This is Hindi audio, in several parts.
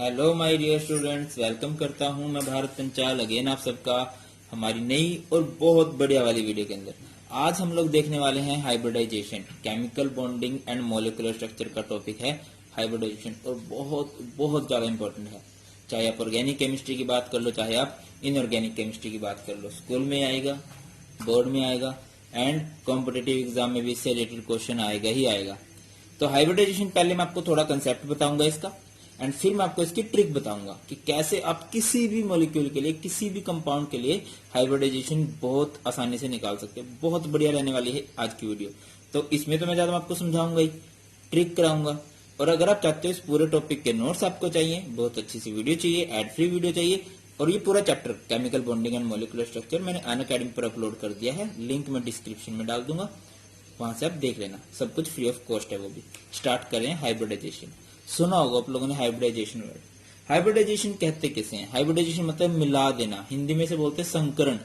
Hello my dear students, welcome करता हूं मैं भारत पंचाल अगेन आप सबका हमारी नई और बहुत बढ़िया वाली वीडियो के अंदर। आज हम लोग देखने वाले हैं hybridization, chemical bonding and molecular structure का टॉपिक है हाइब्रिडाइजेशन और बहुत बहुत ज्यादा इंपॉर्टेंट है। चाहे आप ऑर्गेनिक केमिस्ट्री की बात कर लो, चाहे आप इनऑर्गेनिक केमिस्ट्री की बात कर लो, स्कूल में आएगा, बोर्ड में आएगा एंड कॉम्पिटेटिव एग्जाम में भी इससे रिलेटेड क्वेश्चन आएगा ही आएगा। तो हाइब्रिडाइजेशन पहले मैं आपको थोड़ा कंसेप्ट बताऊंगा इसका एंड फिर मैं आपको इसकी ट्रिक बताऊंगा कि कैसे आप किसी भी मॉलिक्यूल के लिए, किसी भी कंपाउंड के लिए हाइब्रिडाइजेशन बहुत आसानी से निकाल सकते हैं। बहुत बढ़िया रहने वाली है आज की वीडियो। तो इसमें तो मैं ज्यादा आपको समझाऊंगा ही, ट्रिक कराऊंगा। और अगर आप चाहते हो इस पूरे टॉपिक के नोट्स आपको चाहिए, बहुत अच्छी सी वीडियो चाहिए, एड फ्री वीडियो चाहिए, और ये पूरा chapter chemical bonding and molecular structure मैंने अनअकैडमी पर अपलोड कर दिया है, लिंक मैं डिस्क्रिप्शन में डाल दूंगा, वहां से आप देख लेना। सब कुछ फ्री ऑफ कॉस्ट है वो भी। स्टार्ट करें हाइब्रिडाइजेशन। सुना होगा आप लोगों ने हाइब्रिडाइजेशन वर्ड। हाइब्रिडाइजेशन कहते किसे हैं? हाइब्रिडाइजेशन मतलब मिला देना, हिंदी में से बोलते हैं संकरण,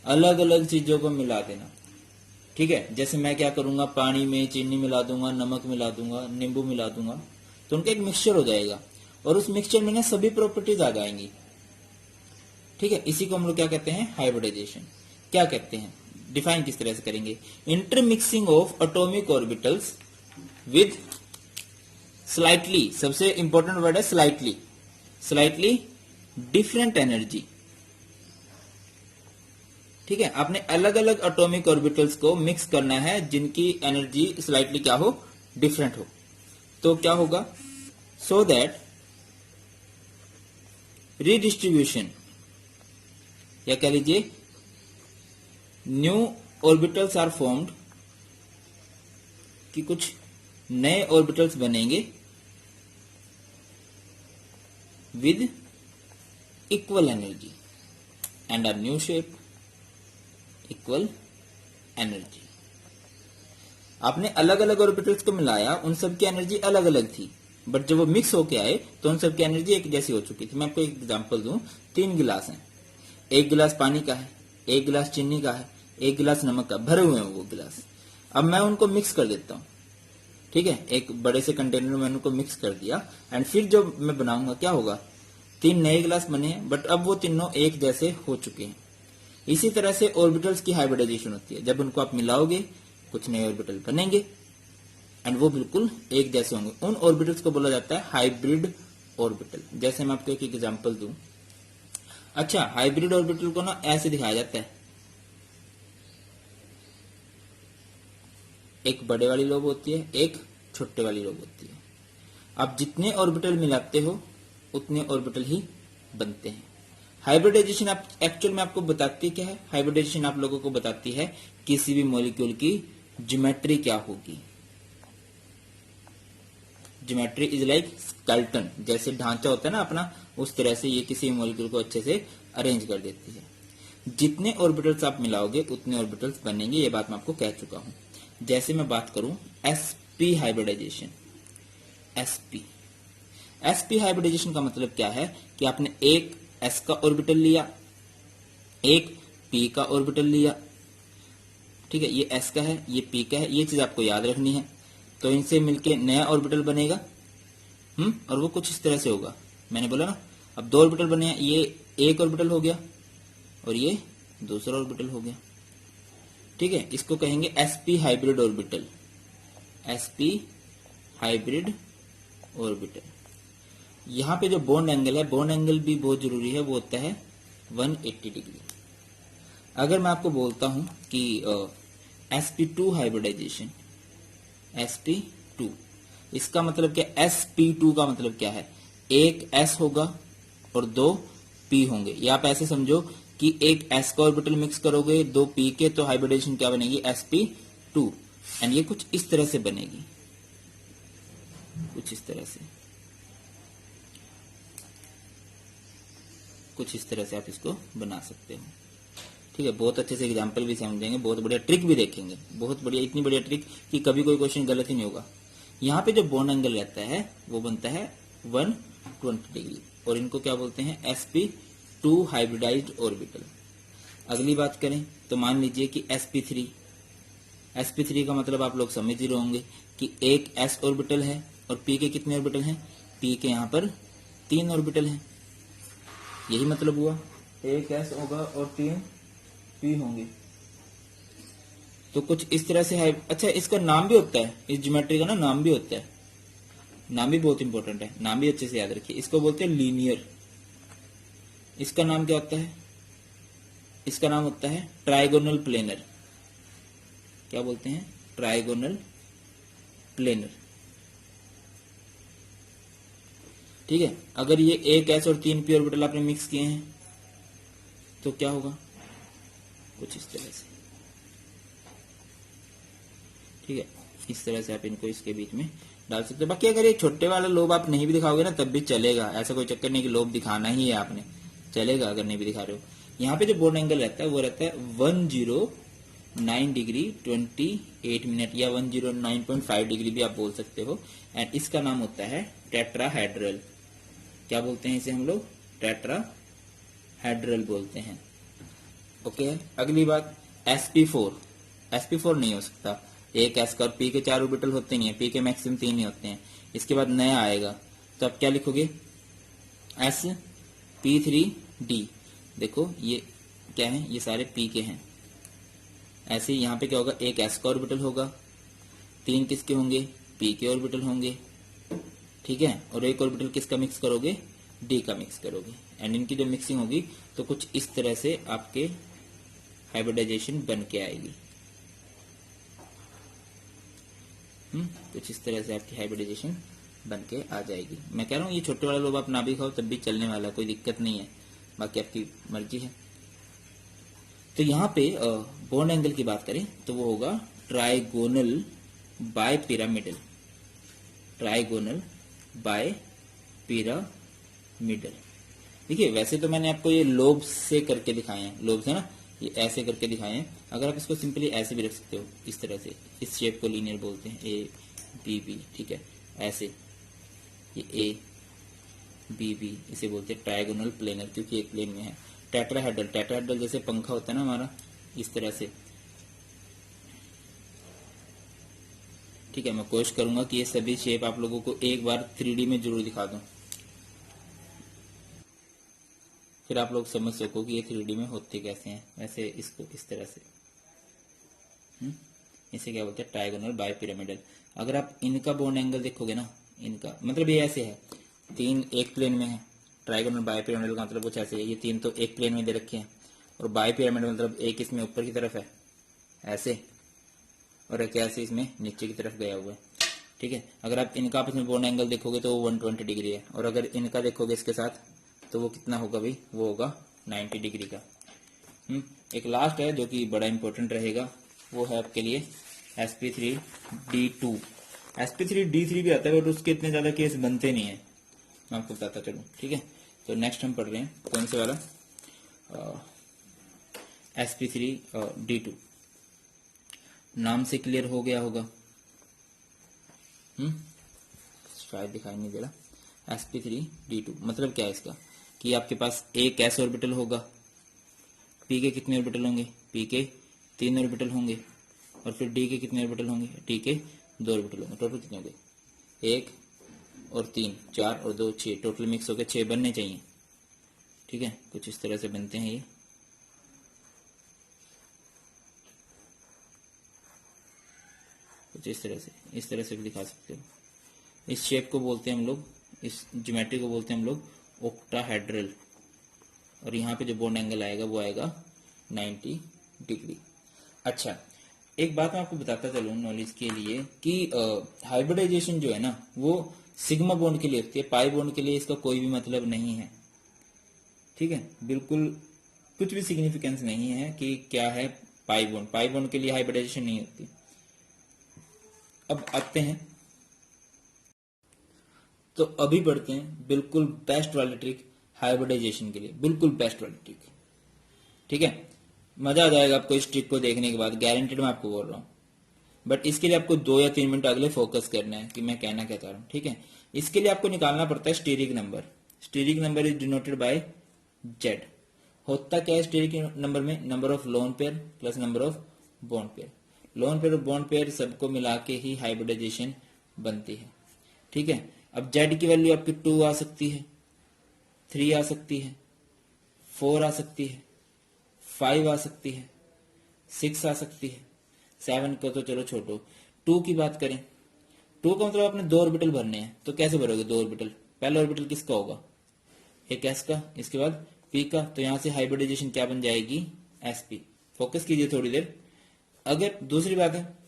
अलग अलग चीजों को मिला देना। ठीक है, जैसे मैं क्या करूंगा, पानी में चीनी मिला दूंगा, नमक मिला दूंगा, नींबू मिला दूंगा, तो उनका एक मिक्सचर हो जाएगा और उस मिक्सचर में ना सभी प्रॉपर्टीज आ जाएंगी। ठीक है, इसी को हम लोग क्या कहते हैं? हाइब्रिडाइजेशन। क्या कहते हैं, डिफाइन किस तरह से करेंगे? Intermixing of atomic orbitals with slightly, सबसे इंपॉर्टेंट वर्ड है स्लाइटली, स्लाइटली डिफरेंट एनर्जी। ठीक है, आपने अलग अलग एटॉमिक ऑर्बिटल्स को मिक्स करना है जिनकी एनर्जी स्लाइटली क्या हो? डिफरेंट हो। तो क्या होगा? सो दैट रीडिस्ट्रीब्यूशन, या कह लीजिए न्यू ऑर्बिटल्स आर फॉर्म्ड, कि कुछ नए ऑर्बिटल्स बनेंगे with equal energy and a new shape, equal energy। आपने अलग अलग ऑर्बिटल्स को मिलाया, उन सब की एनर्जी अलग अलग थी, बट जब वो मिक्स होके आए तो उन सब की एनर्जी एक जैसी हो चुकी थी। मैं आपको एक एग्जांपल दूं, 3 गिलास हैं, एक गिलास पानी का है, एक गिलास चीनी का है, एक गिलास नमक का, भरे हुए हैं वो गिलास। अब मैं उनको मिक्स कर देता हूं, ठीक है, एक बड़े से कंटेनर में उनको मिक्स कर दिया एंड फिर जो मैं बनाऊंगा क्या होगा? 3 नए गिलास बने हैं, बट अब वो तीनों एक जैसे हो चुके हैं। इसी तरह से ऑर्बिटल्स की हाइब्रिडाइजेशन होती है। जब उनको आप मिलाओगे कुछ नए ऑर्बिटल बनेंगे एंड वो बिल्कुल एक जैसे होंगे। उन ऑर्बिटल्स को बोला जाता है हाइब्रिड ऑर्बिटल। जैसे मैं आपको एक एग्जांपल दूं। अच्छा, हाइब्रिड ऑर्बिटल को ना ऐसे दिखाया जाता है, एक बड़े वाली लोब होती है, एक छोटे वाली लोब होती है। आप जितने ऑर्बिटल मिलाते हो उतने ऑर्बिटल ही बनते हैं। हाइब्रिडाइजेशन आप एक्चुअल में आपको बताती क्या है? हाइब्रिडाइजेशन आप लोगों को बताती है किसी भी मॉलिक्यूल की ज्योमेट्री क्या होगी। ज्योमेट्री इज लाइक स्केलेटन, जैसे ढांचा होता है ना अपना, उस तरह से ये किसी मॉलिक्यूल को अच्छे से अरेंज कर देती है। जितने ऑर्बिटल्स आप मिलाओगे उतने ऑर्बिटल्स बनेंगे, ये बात मैं आपको कह चुका हूं। जैसे मैं बात करूं sp हाइब्रिडाइजेशन, sp हाइब्रिडाइजेशन का मतलब क्या है कि आपने एक s का ऑर्बिटल लिया, एक p का ऑर्बिटल लिया। ठीक है, ये s का है, ये p का है, ये चीज आपको याद रखनी है। तो इनसे मिलके नया ऑर्बिटल बनेगा, और वो कुछ इस तरह से होगा। मैंने बोला ना, अब 2 ऑर्बिटल बने हैं, ये एक ऑर्बिटल हो गया और ये दूसरा ऑर्बिटल हो गया। ठीक है, इसको कहेंगे sp hybrid orbital, sp hybrid orbital. यहां पे जो बॉन्ड एंगल है, बॉन्ड एंगल भी बहुत जरूरी है, वो होता है 180 डिग्री। अगर मैं आपको बोलता हूं कि sp2 हाइब्रिडाइजेशन, sp2, इसका मतलब क्या? sp2 का मतलब क्या है? एक s होगा और 2 p होंगे। या आप ऐसे समझो कि एक s का ऑर्बिटल मिक्स करोगे 2 p के, तो हाइब्रिडाइजेशन क्या बनेगी? sp2। एंड ये कुछ इस तरह से बनेगी, कुछ इस तरह से, कुछ इस तरह से आप इसको बना सकते हो। ठीक है, बहुत अच्छे से एग्जांपल भी समझेंगे, बहुत बढ़िया ट्रिक भी देखेंगे, बहुत बढ़िया, इतनी बढ़िया ट्रिक कि कभी कोई क्वेश्चन गलत ही नहीं होगा। यहाँ पे जो बॉन्ड एंगल रहता है वो बनता है 120 डिग्री, और इनको क्या बोलते हैं? sp2 hybridised orbital. अगली बात करें तो मान लीजिए कि sp3, sp3 का मतलब आप लोग समझ ही रहे होंगे कि एक s ऑर्बिटल है और p के कितने ऑर्बिटल हैं? p के यहाँ पर 3 ऑर्बिटल हैं, यही मतलब हुआ। एक s होगा और 3 p होंगे। तो कुछ इस तरह से है। अच्छा, इसका नाम भी होता है, इस ज्योमेट्री का ना नाम भी होता है। नाम भी बहुत इंपॉर्टेंट है, नाम भी अच्छे से याद रखिए। इसको बोलते हैं लीनियर। इसका नाम क्या होता है? इसका नाम होता है ट्राइगोनल प्लेनर। क्या बोलते हैं? Trigonal planar. ठीक है। अगर ये एक एस और 3 पी ऑर्बिटल आपने मिक्स किए हैं तो क्या होगा? कुछ इस तरह से। ठीक है, इस तरह से आप इनको इसके बीच में डाल सकते हो। बाकी अगर ये छोटे वाला लोब आप नहीं भी दिखाओगे ना तब भी चलेगा, ऐसा कोई चक्कर नहीं कि लोब दिखाना ही है आपने, चलेगा अगर नहीं भी दिखा रहे हो। यहाँ पे जो बॉन्ड एंगल रहता है वो रहता है 109 डिग्री 28 मिनट, या 109.5 डिग्री भी आप बोल सकते हो। एंड इसका नाम होता है टेट्राहेड्रल। क्या बोलते हैं इसे हम लोग? टेट्राहेड्रल बोलते हैं। ओके। अगली बात sp4। sp4 नहीं हो सकता, एक एस का और पी के 4 ऑर्बिटल होते नहीं है, पी के मैक्सिमम 3 ही होते हैं। इसके बाद नया आएगा तो आप क्या लिखोगे? sp3d। देखो ये क्या है? ये सारे पी के हैं। ऐसे ही यहाँ पे क्या होगा? एक एस का ऑर्बिटल होगा, 3 किसके होंगे? पी के ऑर्बिटल होंगे। ठीक है। और एक ऑर्बिटल किसका मिक्स करोगे? डी का मिक्स करोगे। एंड इनकी जो मिक्सिंग होगी तो कुछ इस तरह से आपके हाइब्रिडाइजेशन बन के आएगी। कुछ इस तरह से आपकी हाइब्रिडाइजेशन बन के आ जाएगी। मैं कह रहा हूँ ये छोटे वाला लोब आप ना भी खाओ तब भी चलने वाला, कोई दिक्कत नहीं है, बाकी आपकी मर्जी है। तो यहाँ पे बॉन्ड एंगल की बात करें तो वो होगा trigonal bipyramidal. Trigonal bipyramidal. देखिए वैसे तो मैंने आपको ये लोब से करके दिखाए हैं, लोब से ना ये ऐसे करके दिखाए हैं। अगर आप इसको सिंपली ऐसे भी रख सकते हो, इस तरह से, इस शेप को लीनियर बोलते हैं, ए बी बी। ठीक है, ऐसे ये ए बी बी इसे बोलते हैं ट्राइगोनल प्लेनर, क्योंकि एक प्लेन में है। टेट्राहेड्रल, टेट्राहेड्रल जैसे पंखा होता है ना हमारा, इस तरह से। ठीक है, मैं कोशिश करूंगा कि ये सभी शेप आप लोगों को एक बार 3D में जरूर दिखा दूं, फिर आप लोग समझ सको कि ये 3D में होते कैसे हैं। वैसे इसको इस तरह से, इसे क्या बोलते हैं? Trigonal bipyramidal. अगर आप इनका बॉन्ड एंगल देखोगे ना, इनका मतलब ये ऐसे है, 3 एक प्लेन में है। ट्राइगोनल बाय पिरामिडल का मतलब कुछ ऐसे है, ये 3 तो एक प्लेन में दे रखे हैं, और बाय पिरामिडल मतलब एक इसमें ऊपर की तरफ है ऐसे, और एक ऐसे इसमें नीचे की तरफ गया हुआ है। ठीक है। अगर आप इनका आपस में बॉन्ड एंगल देखोगे तो वो 120 डिग्री है, और अगर इनका देखोगे इसके साथ तो वो कितना होगा भाई? वो होगा 90 डिग्री का। एक लास्ट है जो कि बड़ा इंपॉर्टेंट रहेगा, वो है आपके लिए sp3d2। sp3d3 भी आता है बट उसके इतने ज्यादा केस बनते नहीं है, मैं आपको बताता चलूं। ठीक है, तो नेक्स्ट हम पढ़ रहे हैं कौन से वाला? sp3d2। नाम से क्लियर हो गया होगा, शायद दिखाई नहीं दे रहा। sp3d2 मतलब क्या है इसका? कि आपके पास एक s ऑर्बिटल होगा, p के कितने ऑर्बिटल होंगे? p के 3 ऑर्बिटल होंगे, और फिर d के कितने ऑर्बिटल होंगे? d के 2 ऑर्बिटल होंगे। टोटल कितने होंगे? 1 और 3 4 और 2 6, टोटल मिक्स होकर 6 बनने चाहिए। ठीक है, कुछ इस तरह से बनते हैं ये। कुछ इस तरह से भी दिखा सकते हो। इस शेप को बोलते हैं हम लोग, इस ज्योमेट्री को बोलते हैं हम लोग ऑक्टाहेड्रल, और यहाँ पे जो बॉन्ड एंगल आएगा वो आएगा 90 डिग्री। अच्छा, एक बात मैं आपको बताता चलूँ नॉलेज के लिए कि हाइब्रिडाइजेशन जो है ना वो सिग्मा बॉन्ड के लिए होती है, पाई बॉन्ड के लिए इसका कोई भी मतलब नहीं है। ठीक है, बिल्कुल कुछ भी सिग्निफिकेंस नहीं है कि क्या है पाई बॉन्ड। पाई बॉन्ड के लिए हाइब्रिडाइजेशन नहीं होती। अब आते हैं, तो अभी बढ़ते हैं बिल्कुल बेस्ट वाली ट्रिक हाइब्रिडाइजेशन के लिए, बिल्कुल बेस्ट वाली ट्रिक। ठीक है, मजा आ जाएगा आपको इस ट्रिक को देखने के बाद, गारंटेड मैं आपको बोल रहा हूँ। बट इसके लिए आपको 2 या 3 मिनट अगले फोकस करना है कि मैं कहना क्या चाह रहा हूँ। ठीक है, इसके लिए आपको निकालना पड़ता है steric number. Steric number is denoted by Z. होता क्या है स्टीरिक नंबर में? Number of lone pair plus number of bond pair. Lone pair और बॉन्ड पेयर सबको मिला के ही हाइब्रिडाइजेशन बनती है। ठीक है, अब जेड की वैल्यू आपकी 2 आ सकती है, 3 आ सकती है, 4 आ सकती है, 5 आ सकती है, 6 आ सकती है, 7 को तो चलो छोड़ो। 2 की बात करें, 2 का मतलब आपने 2 ऑर्बिटल भरने हैं, तो कैसे भरोगे 2 ऑर्बिटल? पहला ऑर्बिटल किसका होगा? एक एस का, इसके बाद पी का, तो यहां से हाइब्रिडाइजेशन क्या बन जाएगी? एसपी। फोकस कीजिए थोड़ी देर। अगर दूसरी बात है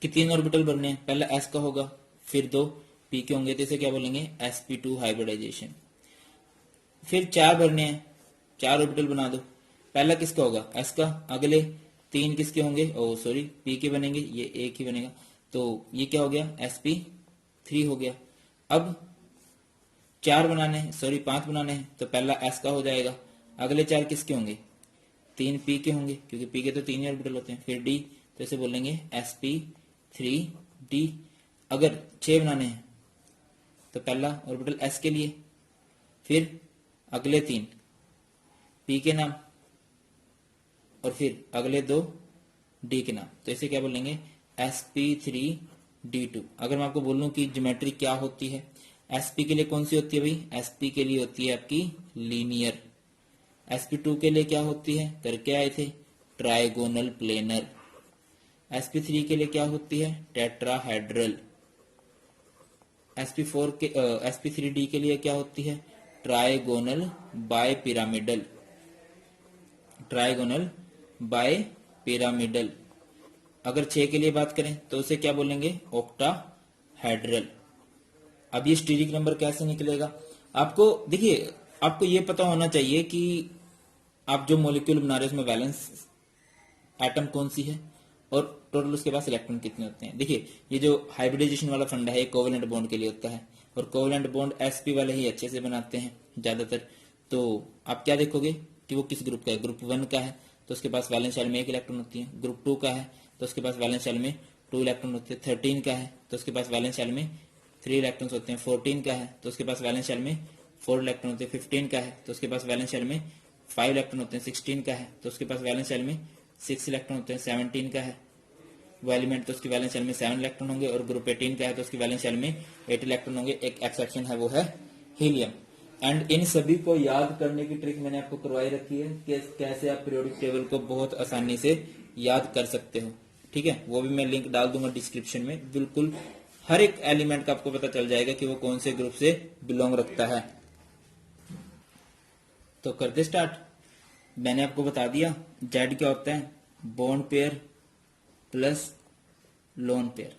कि 3 ऑर्बिटल भरने हैं, पहला एस का होगा, फिर 2 पी के होंगे, तो इसे क्या बोलेंगे? sp2 hybridisation. फिर 4 भरने हैं, 4 ऑर्बिटल बना दो, पहला किसका होगा? एस का, अगले 3 किसके होंगे? ओ सॉरी, पी के बनेंगे, ये एक ही बनेगा, तो ये क्या हो गया? sp3 हो गया। अब 4 बनाने हैं, सॉरी 5 बनाने हैं, तो पहला एस का हो जाएगा, अगले 4 किसके होंगे? 3 पी के होंगे, क्योंकि पी के तो 3 ही ऑर्बिटल होते हैं। फिर डी, तो इसे बोलेंगे sp3d। अगर 6 बनाने हैं, तो पहला ऑर्बिटल एस के लिए, फिर अगले 3 पी के नाम, और फिर अगले 2 डी के नाम, तो इसे क्या बोलेंगे? sp3d2। अगर मैं आपको बोलूं कि ज्योमेट्री क्या होती है, sp के लिए कौन सी होती है भाई? sp के लिए होती है आपकी लीनियर। sp2 के लिए क्या होती है? करके आए थे, ट्राइगोनल प्लेनर। sp3 के लिए क्या होती है? टेट्राहेड्रल। sp3d के लिए क्या होती है? Trigonal bipyramidal. Trigonal bipyramidal. अगर 6 के लिए बात करें तो उसे क्या बोलेंगे? ऑक्टाहेड्रल। अब ये स्टीरिक नंबर कैसे निकलेगा? आपको देखिए, आपको ये पता होना चाहिए कि आप जो मॉलिक्यूल बना रहे हो उसमें वैलेंस एटम कौन सी है और टोटल उसके पास इलेक्ट्रॉन कितने होते हैं। देखिए, ये जो हाइब्रिडाइजेशन वाला फंडा है, कोवेलेंट बॉन्ड के लिए होता है, और कोवेलेंट बॉन्ड sp वाले ही अच्छे से बनाते हैं ज्यादातर। तो आप क्या देखोगे कि वो किस ग्रुप का है? ग्रुप 1 का है तो उसके पास वैलेंस शेल में 1 इलेक्ट्रॉन होती है। ग्रुप 2 का है तो उसके पास वैलेंस शेल में 2 इलेक्ट्रॉन होते हैं। 13 का है तो उसके पास वैलेंस शेल में 3 इलेक्ट्रॉन्स होते हैं। 14 का है तो उसके पास वैलेंस शेल में 4 इलेक्ट्रॉन होते हैं। 15 का है तो उसके पास वैलेंस शेल में 5 इलेक्ट्रॉन होते हैं। 16 का है तो उसके पास वैलेंस शेल में 6 इलेक्ट्रॉन होते हैं। 17 का है वो एलिमेंट तो उसकी वैलेंस शेल में 7 इलेक्ट्रॉन होंगे, और ग्रुप 18 का है तो उसकी वैलेंस शेल में 8 इलेक्ट्रॉन होंगे। एक एक्सेप्शन है, वो है हीलियम। एंड इन सभी को याद करने की ट्रिक मैंने आपको करवाई रखी है कि कैसे आप पीरियोडिक टेबल को बहुत आसानी से याद कर सकते हो। ठीक है, वो भी मैं लिंक डाल दूंगा डिस्क्रिप्शन में। बिल्कुल हर एक एलिमेंट का आपको पता चल जाएगा कि वो कौन से ग्रुप से बिलोंग रखता है। तो करते स्टार्ट। मैंने आपको बता दिया जेड क्या होता है, bond pair plus lone pair.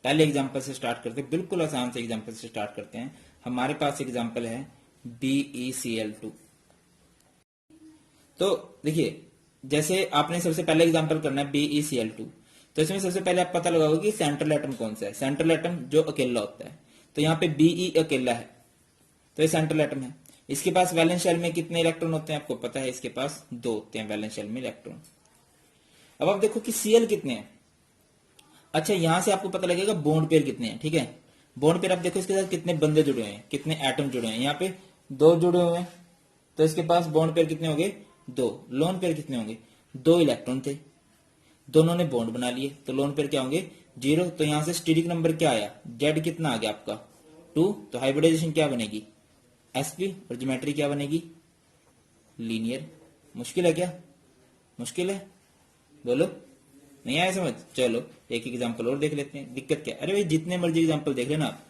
पहले एग्जांपल से स्टार्ट करते हैं, बिल्कुल आसान से एग्जांपल से स्टार्ट करते हैं। हमारे पास एग्जांपल है BeCl2। तो देखिए, जैसे आपने सबसे पहले एग्जांपल करना है BeCl2, तो इसमें सबसे पहले आप पता लगाओगे कि सेंट्रल एटम कौन सा है। सेंट्रल एटम जो अकेला होता है, तो यहाँ पे Be अकेला है, तो ये सेंट्रल एटम है। इसके पास वैलेंस शेल में कितने इलेक्ट्रॉन होते हैं आपको पता है? इसके पास 2 होते हैं वैलेंस शेल में इलेक्ट्रॉन। अब आप देखो कि Cl कितने हैं। अच्छा, यहां से आपको पता लगेगा बॉन्ड पेयर कितने हैं। ठीक है, बॉन्ड पेयर आप देखो इसके साथ कितने बंदे जुड़े हुए हैं, कितने एटम जुड़े हैं। यहाँ पे 2 जुड़े हुए हैं, तो इसके पास बॉन्ड पेयर कितने होंगे? 2। लोन पेयर कितने होंगे? 2 इलेक्ट्रॉन थे, दोनों ने बॉन्ड बना लिए, तो लोन पेयर क्या होंगे? 0। तो यहां से स्टीरिक नंबर क्या आया? जेड कितना आ गया आपका? 2। तो हाइब्रिडाइजेशन क्या बनेगी? sp, और ज्योमेट्री क्या बनेगी? लीनियर। मुश्किल है क्या? मुश्किल है? बोलो, नहीं आया समझ? चलो एक एग्जांपल और देख लेते हैं। दिक्कत क्या? अरे भाई जितने मर्जी एग्जांपल देख लेना आप,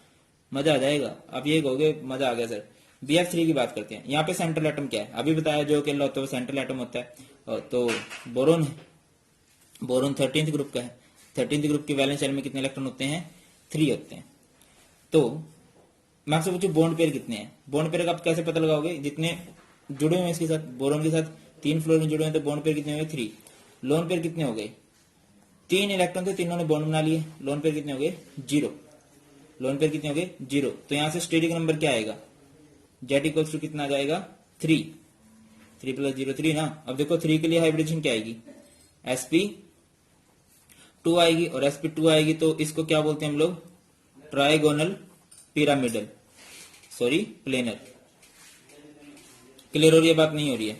मजा आ जाएगा। आप ये कहोगे मजा आ गया सर। Bf3 की बात करते हैं। यहाँ पे सेंट्रल एटम क्या है? अभी बताया, जो अकेला होता है वो सेंट्रल एटम होता है। तो बोरोन है, बोरोन 13th ग्रुप का है। 13th ग्रुप के वैलेंस शेल में कितने इलेक्ट्रॉन होते हैं? 3 होते हैं। तो मैं आपसे पूछूं बॉन्ड पेयर कितने हैं? बॉन्ड पेयर का आप कैसे पता लगाओगे? जितने जुड़े हुए हैं इसके साथ, बोरोन के साथ 3 फ्लोरीन जुड़े हुए हैं, तो बॉन्ड पेयर कितने हो गए? 3। लोन पेयर कितने हो गए? 3 इलेक्ट्रॉन थे, तीनों ने बॉन्ड बना लिए। लोन पेयर कितने हो गए? 0। लोन पेयर कितने हो गए? 0। तो यहां से स्टेरिक नंबर क्या आएगा? जेड इक्वल्स टू कितना आ जाएगा? 3। 3 + 0 3 ना। अब देखो 3 के लिए हाइब्रिडेशन क्या आएगी? sp2 आएगी, और sp2 आएगी तो इसको क्या बोलते हैं हम लोग? Trigonal pyramidal, sorry planar. Clear हो रही है बात? नहीं हो रही है?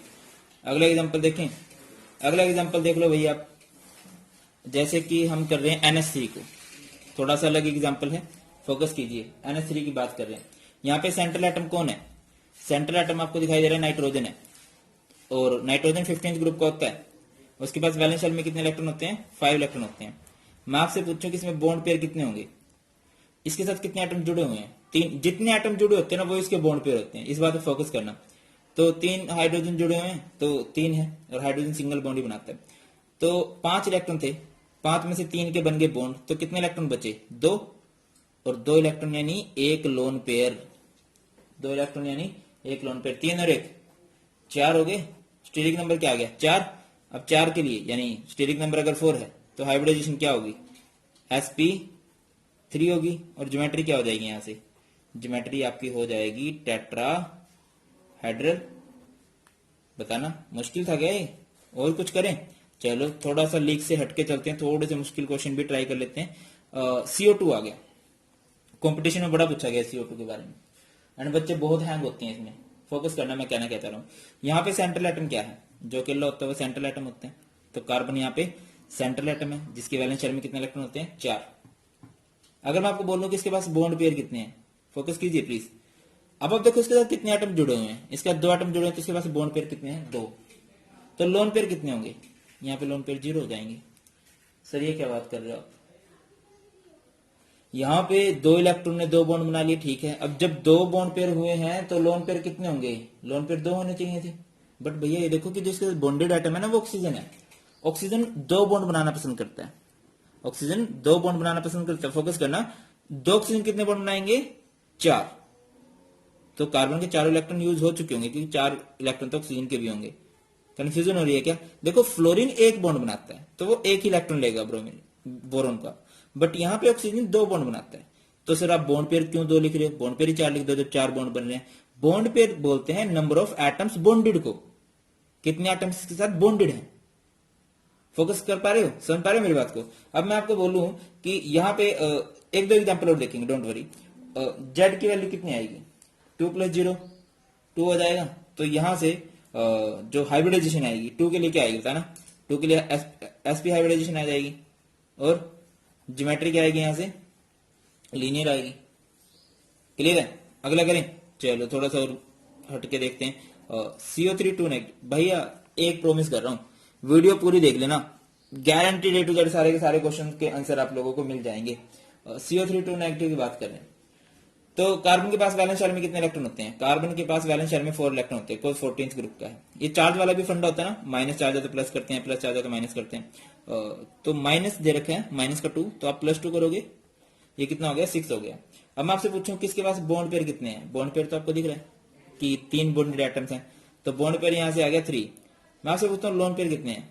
अगला एग्जांपल देखें। अगला एग्जांपल देख लो भैया आप। जैसे कि हम कर रहे हैं NH3 को, थोड़ा सा अलग एग्जांपल है, फोकस कीजिए। NH3 की बात कर रहे हैं। यहाँ पे सेंट्रल एटम कौन है? सेंट्रल एटम आपको दिखाई दे रहा है नाइट्रोजन है, और नाइट्रोजन 15th ग्रुप का होता है। उसके पास वैलेंस शेल में कितने इलेक्ट्रॉन होते हैं? 5 इलेक्ट्रॉन होते हैं। मैं आपसे पूछूं कि इसमें बॉन्ड पेयर कितने होंगे, इसके साथ कितने एटम जुड़े हुए हैं? 3। जितने एटम जुड़े होते हैं ना वो इसके बॉन्ड पेयर होते हैं, इस बात पे फोकस करना। तो 3 हाइड्रोजन जुड़े हुए हैं तो 3 है, और हाइड्रोजन सिंगल बॉन्ड ही बनाता है। तो 5 इलेक्ट्रॉन थे, 5 में से 3 के बन गए बॉन्ड, तो कितने इलेक्ट्रॉन बचे? 2, और 2 इलेक्ट्रॉन यानी एक लोन पेयर। 2 इलेक्ट्रॉन यानी एक लोन पेयर। 3 और 1 4 हो गए। स्टेरिक नंबर क्या आ गया? 4। अब 4 के लिए यानी स्टेरिक नंबर अगर 4 है तो हाइब्रिडाइजेशन क्या होगी? sp3 होगी। और ज्योमेट्री क्या हो जाएगी? यहां से ज्योमेट्री आपकी हो जाएगी टेट्राहेड्रल। बताना मुश्किल था क्या ये? और कुछ करें? चलो थोड़ा सा लीक से हटके चलते हैं, थोड़े से मुश्किल क्वेश्चन भी ट्राई कर लेते हैं। CO2 आ गया, कंपटीशन में बड़ा पूछा गया CO2 के बारे में, एंड बच्चे बहुत हैंग होते हैं इसमें। फोकस करना, मैं कहना कहता रहा हूं। यहाँ पे सेंट्रल एटम क्या है? जो अकेला होता है वो सेंट्रल एटम होते हैं। तो कार्बन यहाँ पे सेंट्रल एटम है, जिसके वैलेंस शेल में कितने इलेक्ट्रॉन होते हैं? 4। अगर मैं आपको बोल दूं कि इसके पास बॉन्ड पेयर कितने हैं, फोकस कीजिए प्लीज। अब आप देखो इसके साथ कितने एटम जुड़े हुए हैं। इसके साथ 2 एटम जुड़े हैं, तो इसके पास बॉन्ड पेयर कितने हैं? 2। तो लोन पेयर कितने होंगे? यहाँ पे लोन पेयर 0 हो जाएंगे। सर ये क्या बात कर रहे हो आप? यहाँ पे 2 इलेक्ट्रॉन ने 2 बॉन्ड बना लिए, ठीक है। अब जब 2 बॉन्ड पेयर हुए हैं तो लोन पेयर कितने होंगे? लोन पेयर 2 होने चाहिए थे। बट भैया ये देखो कि जो इसके बॉन्डेड एटम है ना वो ऑक्सीजन है। ऑक्सीजन 2 बॉन्ड बनाना पसंद करता है। ऑक्सीजन 2 बॉन्ड बनाना पसंद करता है। फोकस करना, 2 ऑक्सीजन कितने बॉन्ड बनाएंगे? 4। तो कार्बन के 4 इलेक्ट्रॉन यूज हो चुके होंगे, क्योंकि 4 इलेक्ट्रॉन तो ऑक्सीजन के भी होंगे। कंफ्यूजन हो रही है क्या? देखो फ्लोरीन 1 बॉन्ड बनाता है तो वो 1 इलेक्ट्रॉन लेगा बोरोन का, बट यहाँ पे ऑक्सीजन 2 बॉन्ड बनाता है। तो सर आप बॉन्ड पेयर क्यों 2 लिख रहे हो? बॉन्ड पेयर ही 4 लिख दो जब 4 बॉन्ड बन रहे हैं। बॉन्ड पेयर बोलते हैं नंबर ऑफ एटम्स बॉन्डेड को, कितने एटम्स के साथ बॉन्डेड है। फोकस कर पा रहे हो? समझ पा रहे हो मेरी बात को? अब मैं आपको बोलूं कि यहाँ पे 1-2 एग्जाम्पल और देखेंगे, डोंट वरी। जेड की वैल्यू कितनी आएगी? 2 + 0 2 हो जाएगा। तो यहां से जो हाइब्रिडाइजेशन आएगी 2 के लिए क्या आएगी बताना? 2 के लिए sp हाइब्रिडाइजेशन आ जाएगी, और ज्योमेट्री क्या आएगी? यहां से लीनियर आएगी। क्लियर है? अगला करें? चलो थोड़ा सा और हटके देखते हैं। CO3 2 negative. भैया एक प्रॉमिस कर रहा हूं, वीडियो पूरी देख लेना, गारंटी A to Z सारे के सारे क्वेश्चन के आंसर आप लोगों को मिल जाएंगे। CO3 2 नेगेटिव की बात कर रहे हैं तो कार्बन के पास वैलेंस शेल में कितने इलेक्ट्रॉन होते हैं? कार्बन के पास वैलेंस शेल में 4 इलेक्ट्रॉन होते हैं, कोई 14th ग्रुप का है। ये चार्ज वाला भी फंडा होता है ना, माइनस चार्ज है तो प्लस करते हैं, प्लस चार्ज है तो माइनस करते हैं। तो माइनस दे रखा है, माइनस का 2, तो आप +2 करोगे, ये कितना हो गया? 6 हो गया। अब मैं आपसे पूछूं किसके पास बॉन्ड पेयर कितने हैं? बॉन्ड पेयर तो आपको दिख रहा है कि 3 बॉन्डेड एटम्स हैं, तो बॉन्ड पेयर यहां से आ गया 3। मैं आपसे पूछता हूँ लोन पेयर कितने हैं?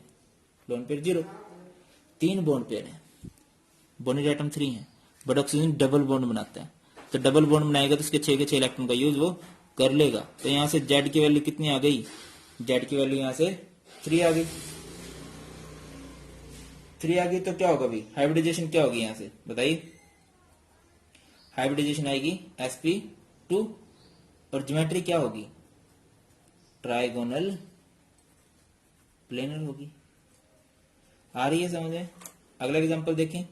Lone pair 0। 3 बॉन्ड पेयर है, बॉन्डेड एटम 3 है, बट ऑक्सीजन डबल बॉन्ड बनाता है। तो डबल बॉन्ड बनाएगा तो उसके 6 के 6 इलेक्ट्रॉन का यूज वो कर लेगा। तो यहां से जेड की वैल्यू कितनी आ गई? जेड की वैल्यू यहां से 3 आ गई। 3 आ गई तो क्या होगा भाई? हाइब्रिडाइजेशन क्या होगी यहां से बताइए? हाइब्रिडाइजेशन आएगी sp2, और ज्योमेट्री क्या होगी? ट्राइगोनल प्लेनर होगी। आ रही है समझ में? अगला एग्जांपल देखें।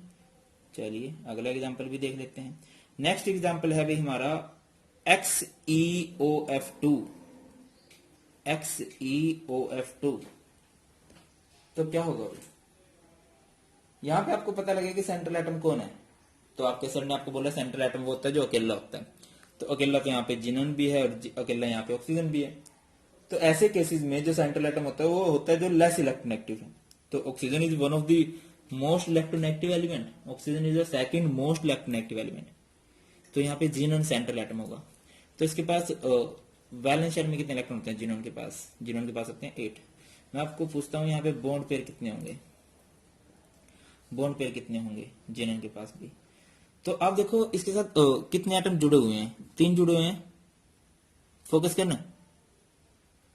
चलिए अगला एग्जांपल भी देख लेते हैं। नेक्स्ट एग्जांपल है भाई हमारा XeOF2। XeOF2 तो क्या होगा भाई? यहां पे आपको पता लगेगा कि सेंट्रल एटम कौन है। तो आपके सर ने आपको बोला सेंट्रल एटम वो होता है जो अकेला होता है। तो अकेला तो यहाँ पे जिनन भी है, और अकेला यहाँ पे ऑक्सीजन भी है। तो ऐसे केसेस में जो सेंट्रल एटम होता है वो होता है जो लेस इलेक्ट्रोनेगेटिव है। तो oxygen is one of the most electronegative element, oxygen is the second most electronegative element. तो यहाँ पे जिनन सेंट्रल एटम होगा। तो इसके पास वैलेंस शेल में कितने इलेक्ट्रॉन होते हैं? जिनन के पास होते हैं 8। मैं आपको पूछता हूँ यहाँ पे बॉन्ड पेयर कितने होंगे? बॉन्ड पेयर कितने होंगे जिनन के पास भी? तो आप देखो इसके साथ कितने एटम जुड़े हुए हैं? 3 जुड़े हुए हैं। फोकस करना,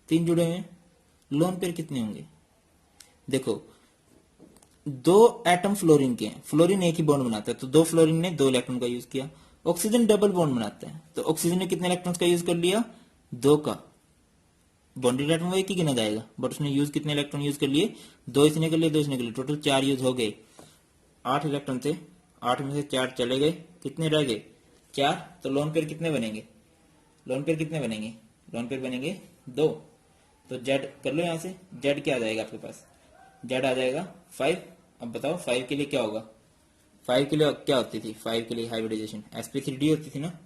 3 जुड़े हुए हैं। लोन पेयर कितने होंगे? देखो 2 एटम फ्लोरीन के हैं, फ्लोरीन एक ही बॉन्ड बनाता है, तो 2 फ्लोरीन ने 2 इलेक्ट्रॉन का यूज किया। ऑक्सीजन डबल बॉन्ड बनाता है, तो ऑक्सीजन ने कितने इलेक्ट्रॉन्स का यूज कर लिया? 2 का। बॉन्डेड एटम वो एक ही गिना जाएगा, बट उसने यूज कितने इलेक्ट्रॉन यूज कर लिए? 2 इसने कर लिए, 2 इसने कर लिए, टोटल 4 यूज हो गए। 8 इलेक्ट्रॉन थे, 8 में से 4 चले गए, कितने रह गए? 4। तो लोन पेयर कितने बनेंगे? लोन पेयर कितने बनेंगे? लोन पेयर बनेंगे 2। तो जेड कर लो, यहां से जेड क्या आ जाएगा आपके पास, जेड आ जाएगा 5। अब बताओ 5 के लिए क्या होगा, 5 के लिए क्या होती थी, 5 के लिए हाइब्रिडाइजेशन sp3d होती थी ना,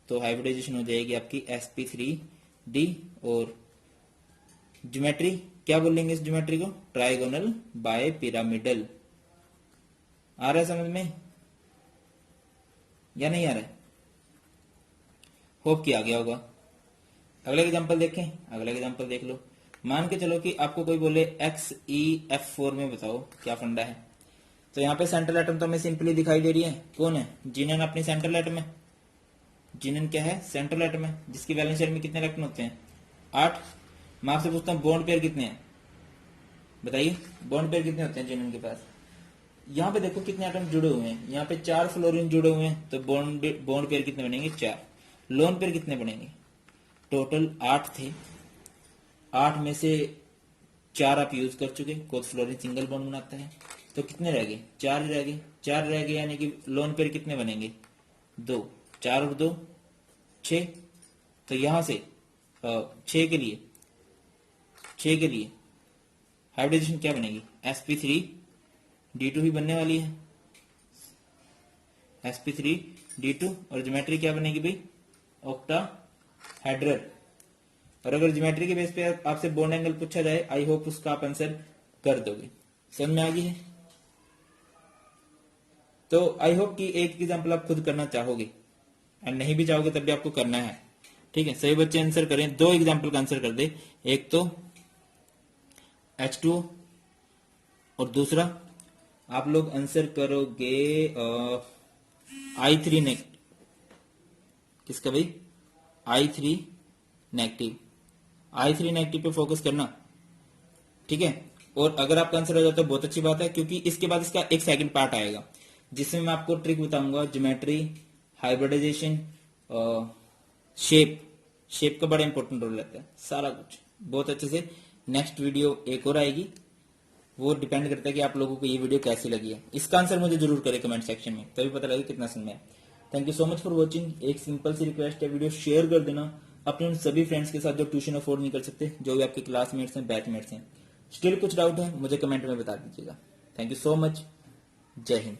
तो हाइब्रिडाइजेशन हो जाएगी आपकी sp3d। और ज्योमेट्री क्या बोलेंगे इस ज्योमेट्री को, ट्राइगोनल बाय पिरामिडल। आ रहा है समझ में या नहीं आ रहा है, होप कि आ गया होगा। अगला एग्जांपल देखें, अगला एग्जांपल देख लो। मान के चलो कि आपको कोई बोले XeF4 में बताओ क्या फंडा है। तो यहाँ पे सेंट्रल एटम तो हमें सिंपली दिखाई दे रही है, कौन है, जिनन अपनी सेंट्रल एटम है। जिनन क्या है, सेंट्रल एटम है, जिसकी वैलेंस शेल में कितने इलेक्ट्रॉन होते हैं, 8। मैं आपसे पूछता हूँ बॉन्ड पेयर कितने हैं, बताइए बॉन्ड पेयर कितने होते हैं जिनन के पास। यहाँ पे देखो कितने एटम जुड़े हुए हैं, यहाँ पे 4 फ्लोरीन जुड़े हुए हैं, तो बॉन्ड पेयर कितने बनेंगे, 4। लोन पेयर कितने बनेंगे, टोटल 8 थे, 8 में से 4 आप यूज कर चुके, कोस फ्लोरीन सिंगल बॉन्ड बनाता है, तो कितने रह गए, 4 रह गए, 4 रह गए, यानी कि लोन पेयर कितने बनेंगे, 2। 4 और 2 6। तो यहां से 6 के लिए हाइब्रिडाइजेशन क्या बनेगी, sp3d2 ही बनने वाली है, sp3d2। और ज्योमेट्री क्या बनेगी भाई, ऑक्टाहेड्रल। और अगर ज्योमेट्री के बेस पे आपसे बॉन्ड एंगल पूछा जाए, आई होप उसका आप आंसर कर दोगे। समझ में आ गई है, तो आई होप कि एक एग्जांपल आप खुद करना चाहोगे, और नहीं भी चाहोगे तब भी आपको करना है, ठीक है। सही बच्चे आंसर करें, 2 एग्जांपल का आंसर कर दे, एक तो H2O और दूसरा आप लोग आंसर करोगे I3 नेगेटिव, किसका भाई, I3 नेगेटिव, I3 नेगेटिव पे फोकस करना, ठीक है। और अगर आपका आंसर हो जाता है तो बहुत अच्छी बात है, क्योंकि इसके बाद इसका एक सेकंड पार्ट आएगा जिसमें मैं आपको ट्रिक बताऊंगा, ज्योमेट्री, हाइब्रिडाइजेशन, शेप का बड़ा इंपॉर्टेंट रोल रहता है, सारा कुछ बहुत अच्छे से। नेक्स्ट वीडियो एक और आएगी, वो डिपेंड करता है कि आप लोगों को ये वीडियो कैसी लगी है। इसका आंसर मुझे जरूर करें कमेंट सेक्शन में, तभी पता लगे कितना समझ है। Thank you so much for watching. एक सिंपल सी रिक्वेस्ट है, वीडियो शेयर कर देना अपने उन सभी फ्रेंड्स के साथ जो ट्यूशन अफोर्ड नहीं कर सकते, जो भी आपके क्लासमेट्स हैं, बैचमेट्स हैं। स्टिल कुछ डाउट है मुझे कमेंट में बता दीजिएगा। थैंक यू सो मच, जय हिंद।